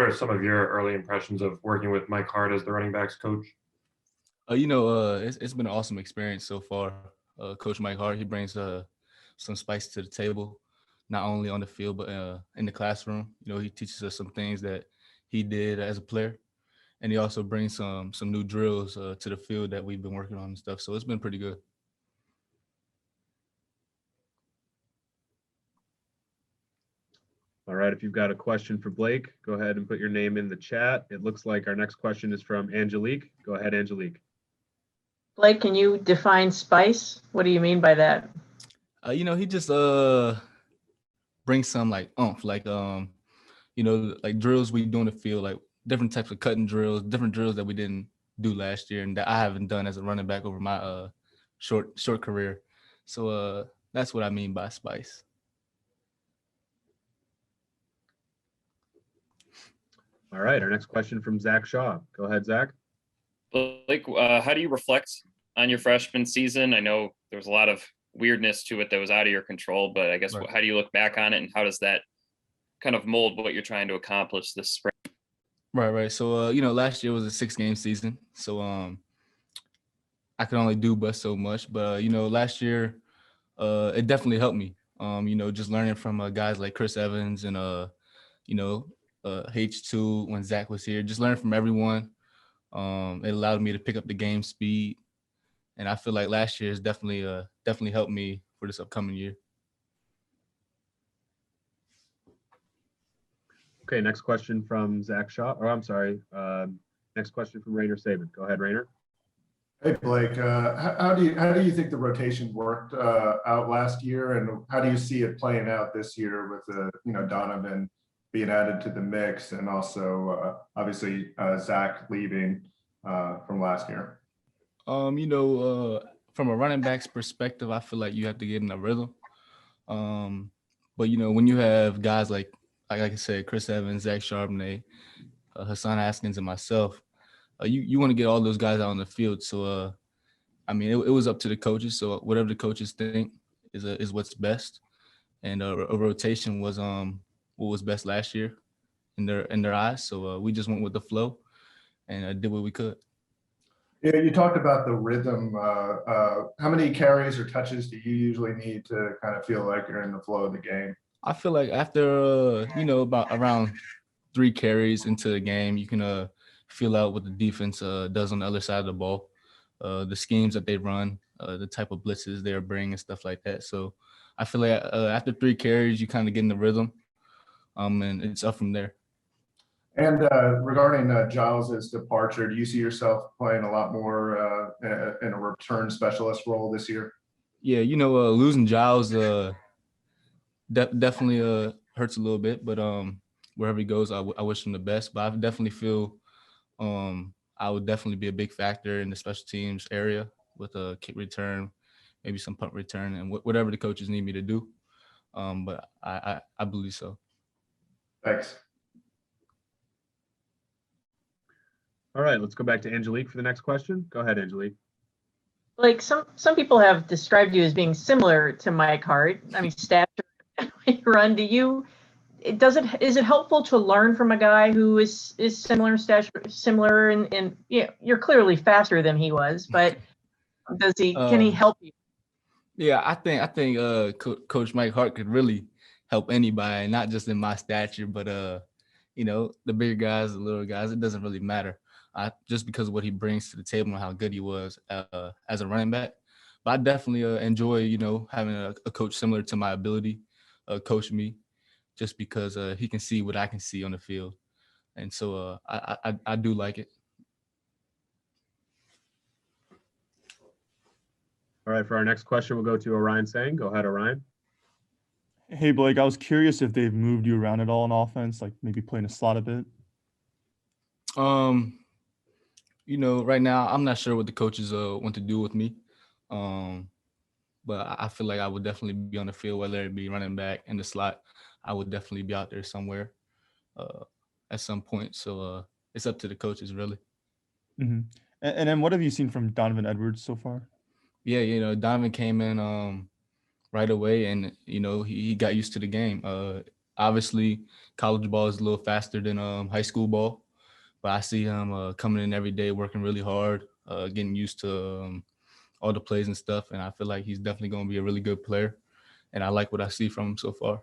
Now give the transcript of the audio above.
are some of your early impressions of working with Mike Hart as the running backs coach? It's been an awesome experience so far. Coach Mike Hart, he brings some spice to the table, not only on the field but in the classroom. He teaches us some things that he did as a player, and he also brings some new drills to the field that we've been working on and stuff. So it's been pretty good. All right, if you've got a question for Blake, go ahead and put your name in the chat. It looks like our next question is from Angelique. Go ahead, Angelique. Blake, can you define spice? What do you mean by that? He just brings some like oomph, like like drills we do in the field, like different types of cutting drills, different drills that we didn't do last year and that I haven't done as a running back over my short career. So that's what I mean by spice. All right, our next question from Zach Shaw. Go ahead, Zach. Blake, how do you reflect on your freshman season? I know there was a lot of weirdness to it that was out of your control, but I guess Right. How do you look back on it, and how does that kind of mold what you're trying to accomplish this spring? Right. So last year was a 6-game season, so I could only do but so much. But last year, it definitely helped me. Just learning from guys like Chris Evans and H2 when Zach was here, just learning from everyone. It allowed me to pick up the game speed, and I feel like last year has definitely helped me for this upcoming year. Okay, next question from Zach Shaw. Or I'm sorry, next question from Rainer Saban. Go ahead, Rainer. Hey Blake, how do you think the rotation worked out last year, and how do you see it playing out this year with Donovan being added to the mix, and also obviously Zach leaving from last year? From a running back's perspective, I feel like you have to get in a rhythm. But when you have guys like I said, Chris Evans, Zach Charbonnet, Hassan Haskins, and myself, you want to get all those guys out on the field. So it was up to the coaches. So whatever the coaches think is what's best. And a rotation was what was best last year in their eyes. So we just went with the flow and did what we could. Yeah, you talked about the rhythm. How many carries or touches do you usually need to kind of feel like you're in the flow of the game? I feel like after about around 3 carries into the game, you can feel out what the defense does on the other side of the ball, the schemes that they run, the type of blitzes they're bringing and stuff like that. So I feel like after 3 carries, you kind of get in the rhythm, and it's up from there. And regarding Giles's departure, do you see yourself playing a lot more in a return specialist role this year? Yeah, losing Giles definitely hurts a little bit, but wherever he goes, I wish him the best. But I definitely feel I would definitely be a big factor in the special teams area with a kick return, maybe some punt return, and whatever the coaches need me to do. But I believe so. Thanks. All right, let's go back to Angelique for the next question. Go ahead, Angelique. Like some people have described you as being similar to Mike Hart. I mean, stature, run. Is it helpful to learn from a guy who is similar stature, similar and you're clearly faster than he was, but can he help you? Yeah, I think Coach Mike Hart could really help anybody, not just in my stature, but the bigger guys, the little guys. It doesn't really matter. Just because of what he brings to the table and how good he was as a running back. But I definitely enjoy, having a coach similar to my ability coach me, just because he can see what I can see on the field. And so I do like it. All right, for our next question, we'll go to Orion Sang. Go ahead, Orion. Hey, Blake, I was curious if they've moved you around at all in offense, like maybe playing a slot a bit. Right now I'm not sure what the coaches want to do with me. But I feel like I would definitely be on the field, whether it be running back in the slot. I would definitely be out there somewhere at some point. So it's up to the coaches, really. Mm-hmm. And then what have you seen from Donovan Edwards so far? Yeah, Donovan came in right away, and he got used to the game. Obviously, college ball is a little faster than high school ball, but I see him coming in every day, working really hard, getting used to all the plays and stuff. And I feel like he's definitely going to be a really good player. And I like what I see from him so far.